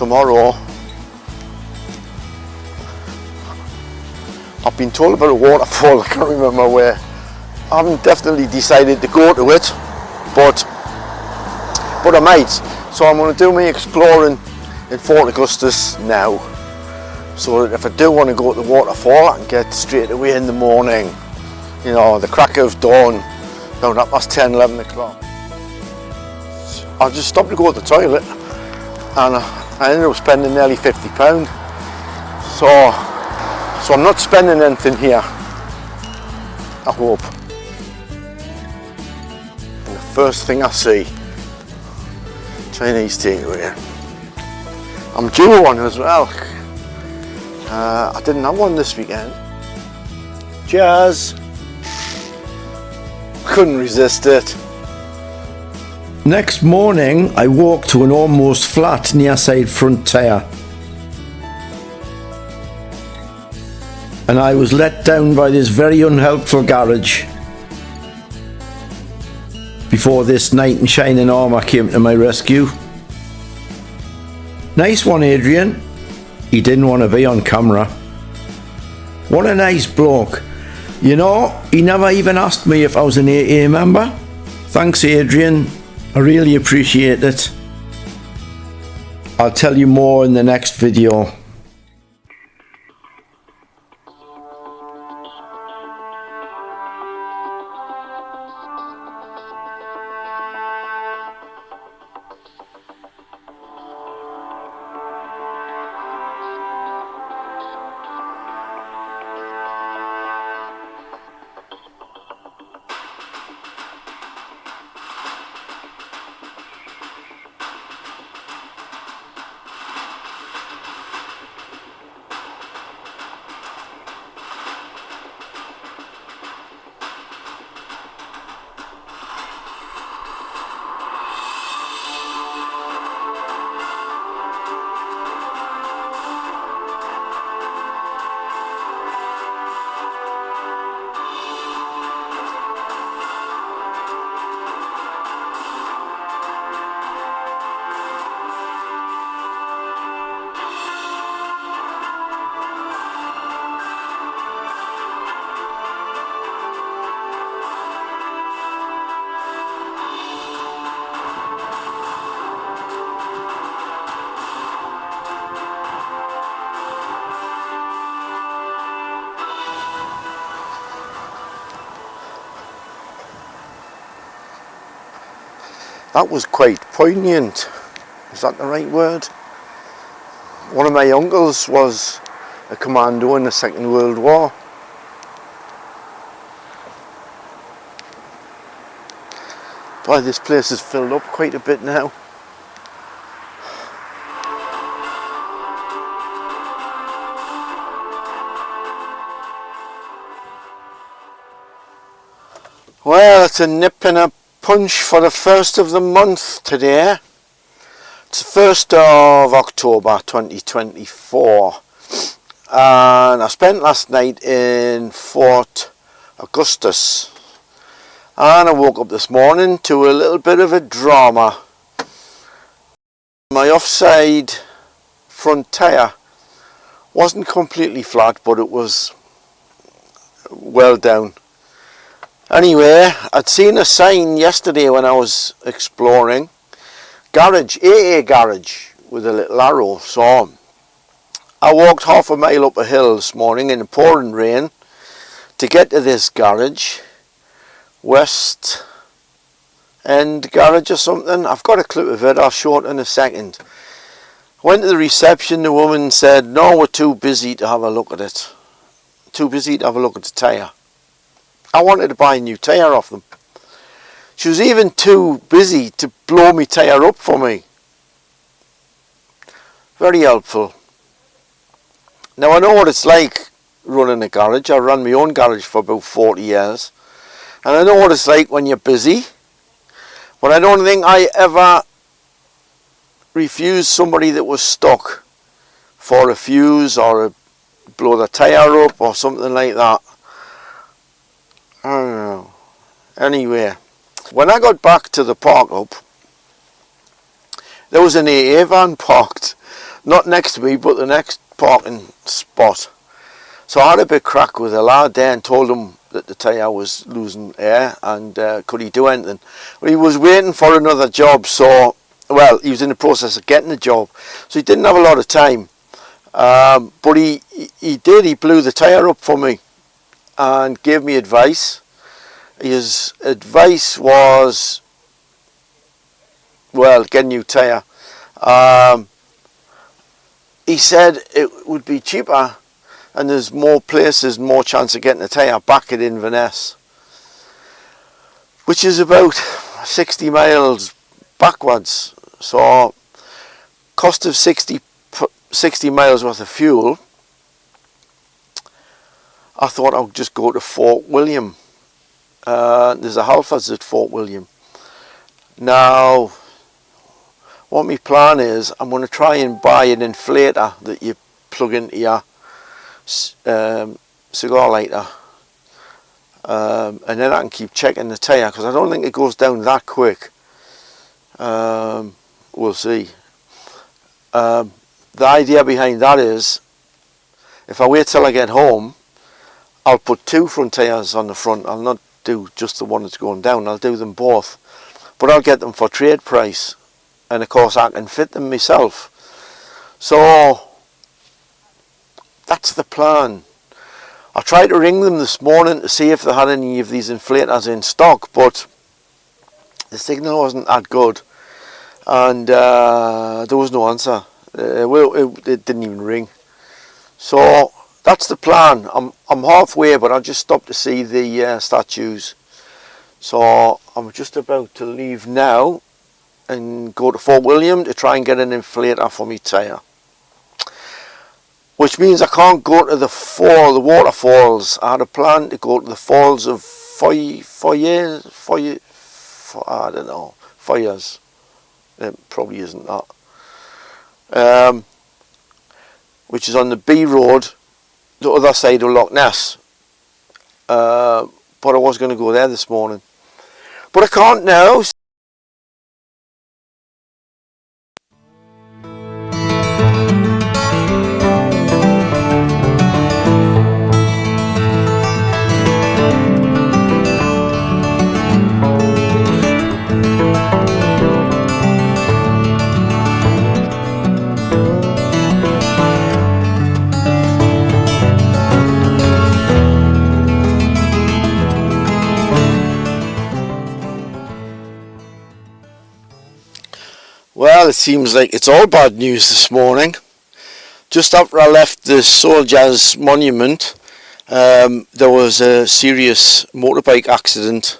tomorrow. I've been told about a waterfall, I can't remember where. I haven't definitely decided to go to it, but I might. So I'm going to do my exploring in Fort Augustus now, so that if I do want to go to the waterfall, I can get straight away in the morning, you know, the crack of dawn, about 10:30, 11 o'clock. I just stopped to go to the toilet, and I ended up spending nearly £50. So I'm not spending anything here, I hope. And the first thing I see, Chinese takeaway. I'm due one as well. I didn't have one this weekend. Cheers! Couldn't resist it. Next morning, I walked to an almost flat near side front tyre. And I was let down by this very unhelpful garage before this knight in shining armour came to my rescue. Nice one, Adrian. He didn't want to be on camera. What a nice bloke. You know, he never even asked me if I was an AA member. Thanks, Adrian. I really appreciate it. I'll tell you more in the next video. That was quite poignant. Is that the right word? One of my uncles was a commando in the Second World War. Boy, this place is filled up quite a bit now. Well, it's a nip and a punch for the first of the month today. It's the 1st of October 2024, and I spent last night in Fort Augustus, and I woke up this morning to a little bit of a drama. My offside front tyre wasn't completely flat, but it was well down. Anyway, I'd seen a sign yesterday when I was exploring, garage, AA garage, with a little arrow. So I walked half a mile up a hill this morning in the pouring rain to get to this garage, West End garage or something. I've got a clip of it, I'll show it in a second. Went to the reception, the woman said, no, we're too busy to have a look at it. Too busy to have a look at the tyre. I wanted to buy a new tyre off them. She was even too busy to blow my tyre up for me. Very helpful. Now I know what it's like running a garage. I ran my own garage for about 40 years. And I know what it's like when you're busy. But I don't think I ever refused somebody that was stuck for a fuse or blow the tyre up or something like that. I don't know. Anyway, when I got back to the park up, there was an AA van parked not next to me, but the next parking spot. So I had a bit crack with the lad there and told him that the tyre was losing air and could he do anything. But he was waiting for another job, so, well, he was in the process of getting a job, so he didn't have a lot of time. But he blew the tyre up for me and gave me advice. His advice was, well, get a new tyre. He said it would be cheaper and there's more places and more chance of getting a tyre back at Inverness, which is about 60 miles backwards. So cost of 60 miles worth of fuel, I thought I would just go to Fort William. There's a Halfords at Fort William. Now, what my plan is, I'm going to try and buy an inflator that you plug into your cigar lighter, and then I can keep checking the tyre, because I don't think it goes down that quick. We'll see. The idea behind that is, if I wait till I get home, I'll put two front tyres on the front. I'll not do just the one that's going down, I'll do them both, but I'll get them for trade price, and of course I can fit them myself. So that's the plan. I tried to ring them this morning to see if they had any of these inflators in stock, but the signal wasn't that good, and there was no answer. It didn't even ring. So that's the plan. I'm halfway, but I just stopped to see the statues. So I'm just about to leave now and go to Fort William to try and get an inflator for my tyre. Which means I can't go to the waterfalls. I had a plan to go to the falls of Foyers. I don't know, Foyers. It probably isn't that. Which is on the B road, the other side of Loch Ness. But I was going to go there this morning, but I can't now. Well, it seems like it's all bad news this morning. Just after I left the Soldiers Monument, there was a serious motorbike accident.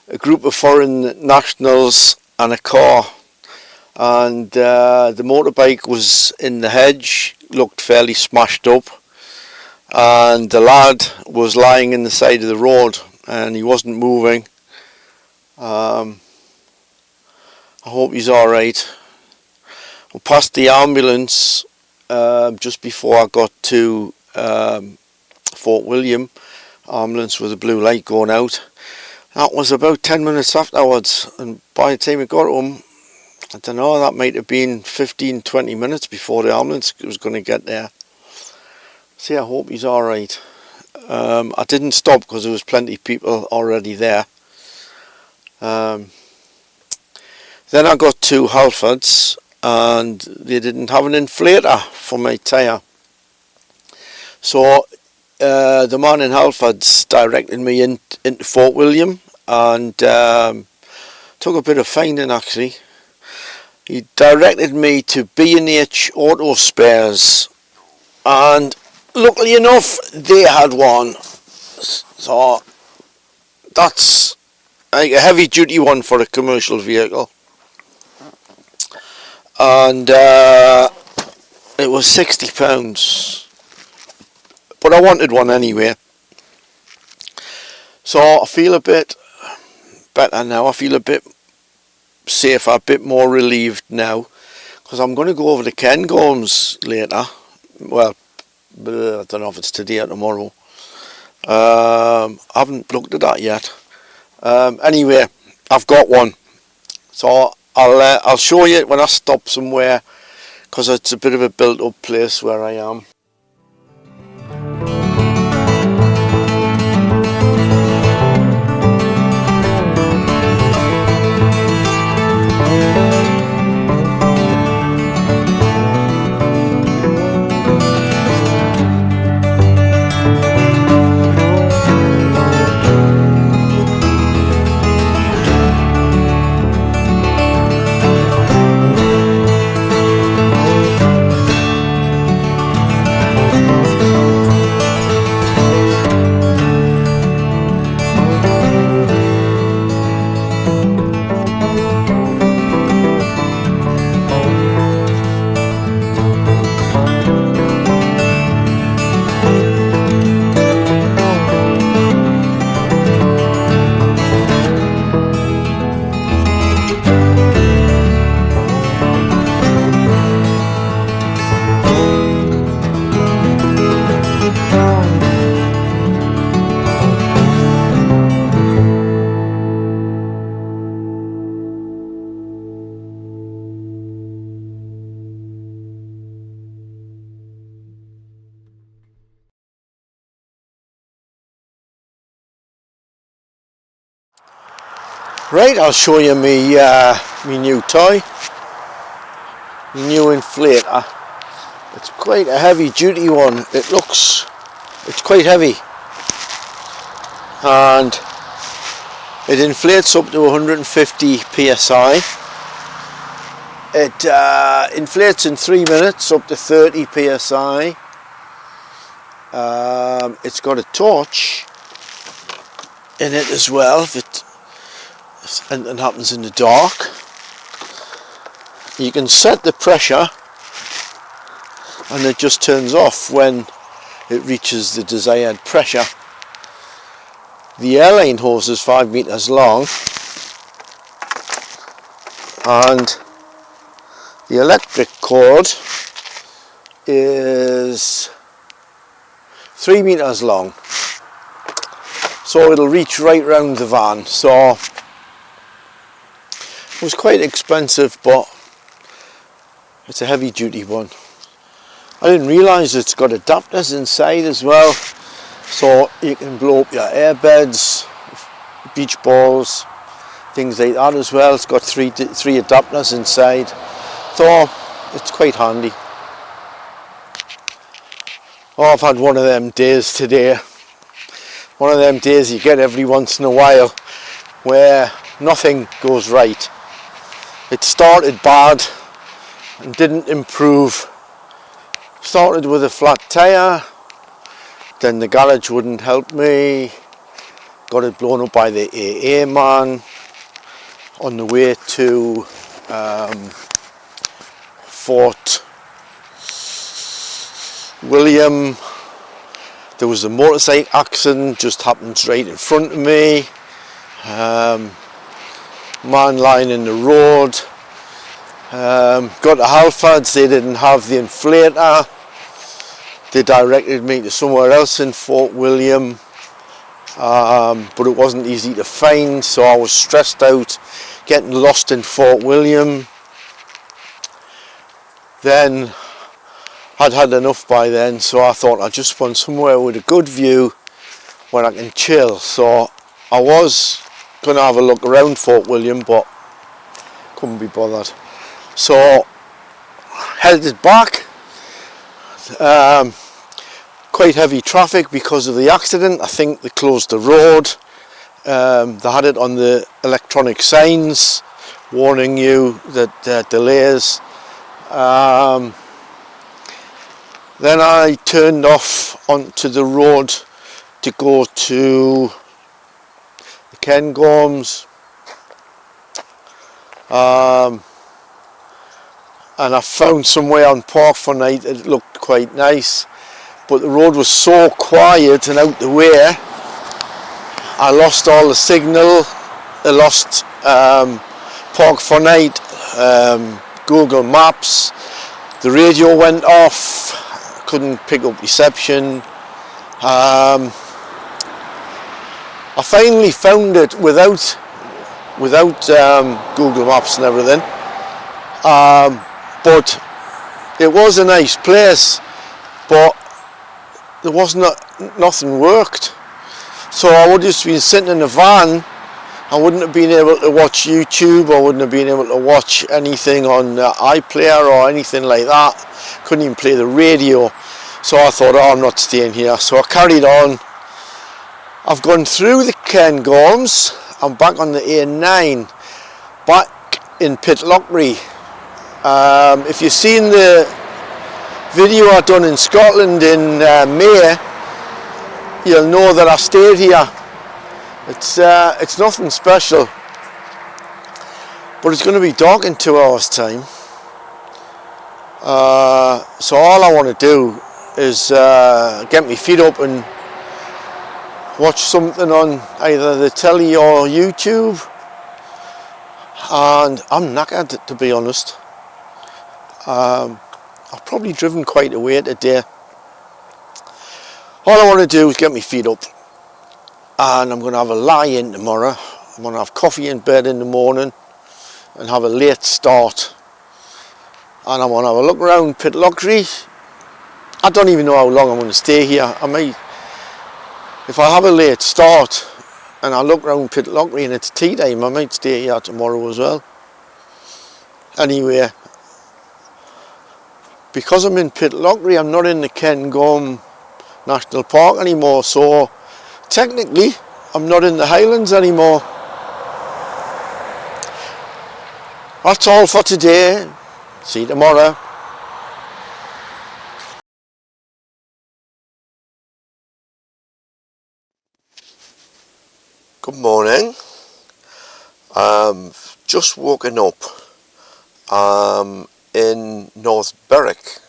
A group of foreign nationals and a car, and the motorbike was in the hedge, looked fairly smashed up, and the lad was lying in the side of the road and he wasn't moving. I hope he's alright. We passed the ambulance just before I got to Fort William. Ambulance with a blue light going out. That was about 10 minutes afterwards, and by the time we got home, I don't know, that might have been 15-20 minutes before the ambulance was going to get there. See, I hope he's alright. I didn't stop because there was plenty of people already there. Then I got to Halfords and they didn't have an inflator for my tyre. So the man in Halfords directed me into Fort William, and took a bit of finding actually. He directed me to B&H Auto Spares, and luckily enough they had one. So that's like a heavy duty one for a commercial vehicle. And it was £60, but I wanted one anyway. So I feel a bit better now. I feel a bit safer, a bit more relieved now, because I'm going to go over to Cairngorms later. Well, I don't know if it's today or tomorrow. I haven't looked at that yet. Anyway, I've got one, so I'll show you when I stop somewhere because it's a bit of a built up place where I am. Right, I'll show you me new toy, my new inflator. It's quite a heavy duty one. It's quite heavy, and it inflates up to 150 psi. It inflates in 3 minutes up to 30 psi. It's got a torch in it as well if anything happens in the dark. You can set the pressure and it just turns off when it reaches the desired pressure. The airline hose is 5 meters long and the electric cord is 3 meters long, so it'll reach right round the van. So it was quite expensive, but it's a heavy duty one. I didn't realise it's got adapters inside as well, so you can blow up your airbeds, beach balls, things like that as well. It's got three adapters inside, so it's quite handy. Oh, I've had one of them days today. One of them days you get every once in a while where nothing goes right. It started bad and didn't improve. Started with a flat tyre, then the garage wouldn't help me. Got it blown up by the AA man on the way to Fort William. There was a motorcycle accident, just happened right in front of me. Man lying in the road. Got to Halfords, they didn't have the inflator. They directed me to somewhere else in Fort William, but it wasn't easy to find, so I was stressed out getting lost in Fort William. Then I'd had enough by then, so I thought I just want somewhere with a good view where I can chill. So I was going to have a look around Fort William, but couldn't be bothered. So headed back. Quite heavy traffic because of the accident. I think they closed the road. They had it on the electronic signs warning you that there are delays. Then I turned off onto the road to go to the Cairngorms, and I found somewhere on Park for night that looked quite nice, but the road was so quiet and out the way, I lost all the signal. I lost Park for night, Google Maps, the radio went off, couldn't pick up reception. I finally found it without Google Maps and everything, but it was a nice place, but there wasn't nothing worked. So I would have just been sitting in the van. I wouldn't have been able to watch YouTube. I wouldn't have been able to watch anything on iPlayer or anything like that. Couldn't even play the radio. So I thought, oh, I'm not staying here. So I carried on. I've gone through the Cairngorms. I'm back on the A9, back in Pitlochry. If you've seen the video I done in Scotland in May, you'll know that I stayed here. It's nothing special, but it's going to be dark in 2 hours time. So all I want to do is get my feet up and watch something on either the telly or YouTube. And I'm knackered, to be honest. I've probably driven quite a way today. All I want to do is get my feet up, and I'm going to have a lie in tomorrow. I'm going to have coffee in bed in the morning and have a late start, and I'm going to have a look around Pitlochry. I don't even know how long I'm going to stay here. I might, if I have a late start and I look around Pitlochry and it's tea time, I might stay here tomorrow as well. Anyway, because I'm in Pitlochry, I'm not in the Cairngorm National Park anymore, so technically I'm not in the Highlands anymore. That's all for today. See you tomorrow. Good morning. Just woken up in North Berwick.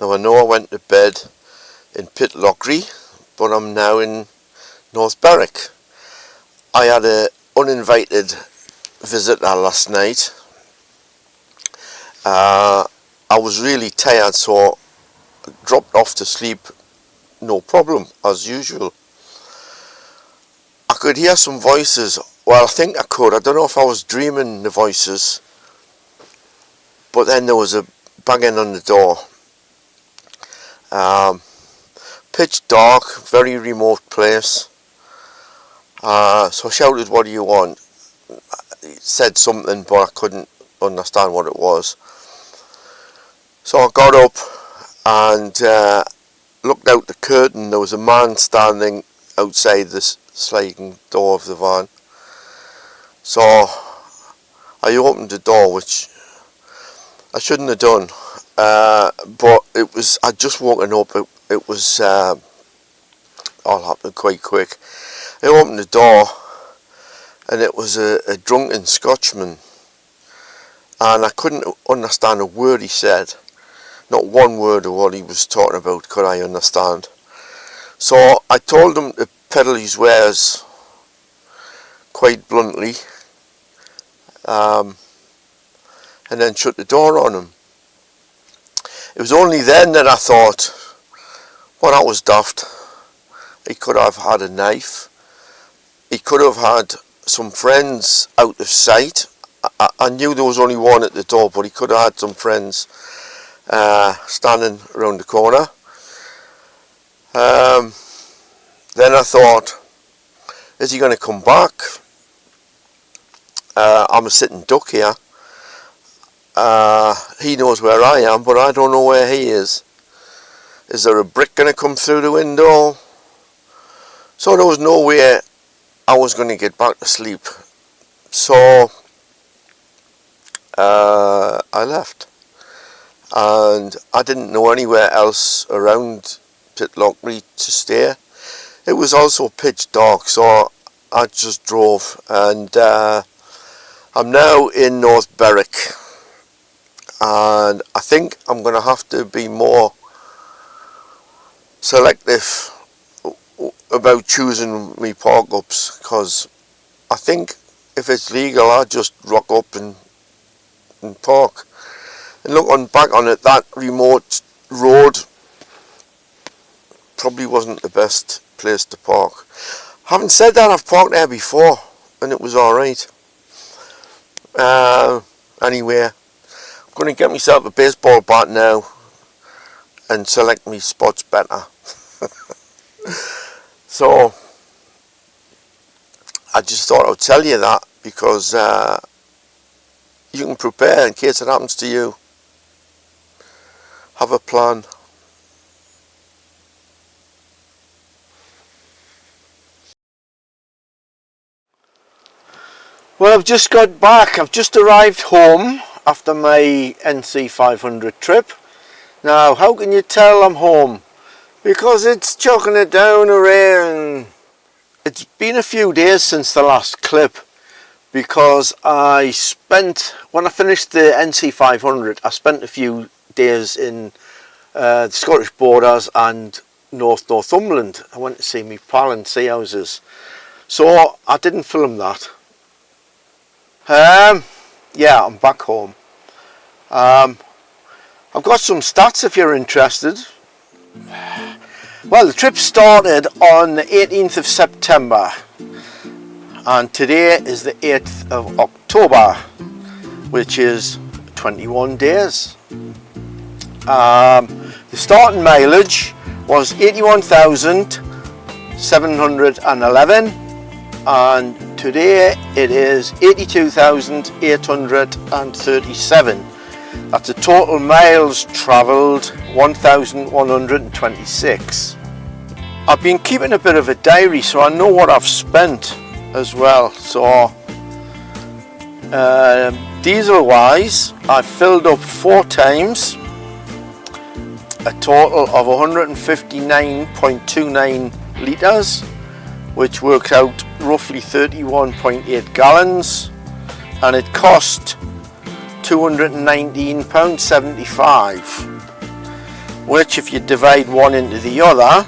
Now I know I went to bed in Pitlochry, but I'm now in North Berwick. I had an uninvited visitor last night. I was really tired, so I dropped off to sleep, no problem, as usual. I could hear some voices. Well, I think I could. I don't know if I was dreaming the voices, but then there was a banging on the door. Pitch dark, very remote place. So I shouted, "What do you want?" It said something, but I couldn't understand what it was. So I got up and looked out the curtain. There was a man standing outside the sliding door of the van. So I opened the door, which I shouldn't have done, but it was, I'd just woken up. It was all happened quite quick. I opened the door and it was a drunken Scotchman, and I couldn't understand a word he said. Not one word of what he was talking about could I understand. So I told him to peddle his wares quite bluntly, and then shut the door on him. It was only then that I thought, well, that was daft. He could have had a knife. He could have had some friends out of sight. I knew there was only one at the door, but he could have had some friends standing around the corner. Then I thought, is he going to come back? I'm a sitting duck here. He knows where I am, but I don't know where he is. Is there a brick going to come through the window? So there was no way I was going to get back to sleep. So I left, and I didn't know anywhere else around Pitlochry to stay. It was also pitch dark, so I just drove, and I'm now in North Berwick, and I think I'm going to have to be more selective about choosing me park ups, because I think if it's legal I'll just rock up and park. And looking back on it, that remote road probably wasn't the best place to park. Having said that, I've parked there before and it was alright. Anyway, Going to get myself a baseball bat now and select me spots better. So I just thought I'd tell you that, because you can prepare in case it happens to you. Have a plan. Well, I've just got back. I've just arrived home after my NC500 trip. Now, how can you tell I'm home? Because it's chucking it down a rain. It's been a few days since the last clip, because when I finished the NC500, I spent a few days in the Scottish borders and Northumberland. I went to see my pal in sea houses, so I didn't film that. Yeah, I'm back home. I've got some stats if you're interested. Well, the trip started on the 18th of September and today is the 8th of October, which is 21 days. The starting mileage was 81,711 and today it is 82,837. That's a total miles travelled 1,126. I've been keeping a bit of a diary, so I know what I've spent as well. So diesel wise, I filled up 4 times, a total of 159.29 litres, which works out roughly 31.8 gallons, and it cost £219.75, which if you divide one into the other,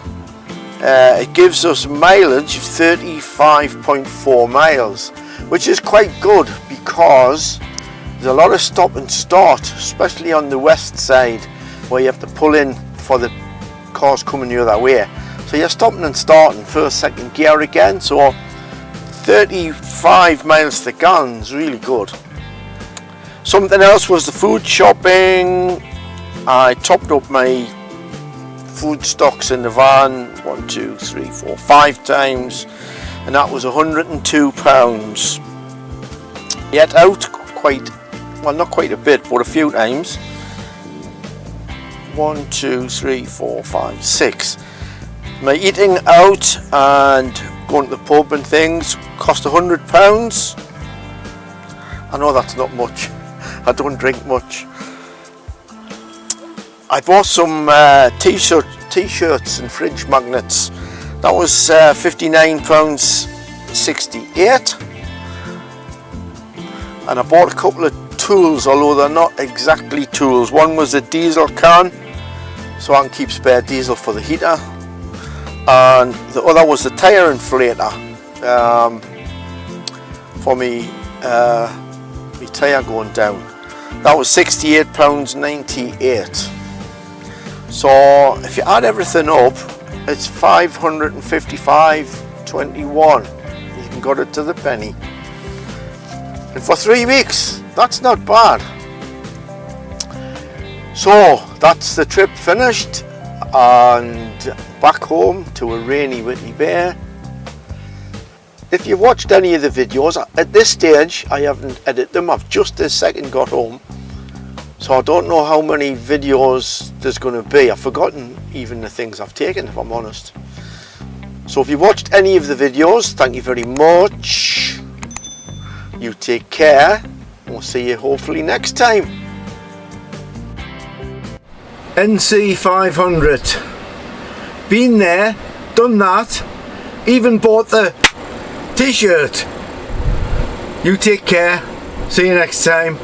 it gives us mileage of 35.4 miles, which is quite good, because there's a lot of stop and start, especially on the west side, where you have to pull in for the cars coming the other way. So you're stopping and starting first, second gear again, so 35 miles to the gallon is really good. Something else was the food shopping. I topped up my food stocks in the van 5 times, and that was £102. Yet out not quite a bit, but a few times. 1, 2, 3, 4, 5, 6. My eating out and going to the pub and things cost £100. I know that's not much. I don't drink much. I bought some t-shirts and fridge magnets. That was £59.68. And I bought a couple of tools, although they're not exactly tools. One was a diesel can, so I can keep spare diesel for the heater. And the other was the tyre inflator for me tyre going down. That was £68.98. So if you add everything up, it's £555.21. You can got it to the penny. And for 3 weeks, that's not bad. So that's the trip finished, and back home to a rainy Whitley Bay. If you've watched any of the videos, at this stage I haven't edited them, I've just this second got home, so I don't know how many videos there's going to be. I've forgotten even the things I've taken, if I'm honest. So if you watched any of the videos, thank you very much. You take care, and we'll see you hopefully next time. NC500. Been there, done that, even bought the t-shirt. You take care, see you next time.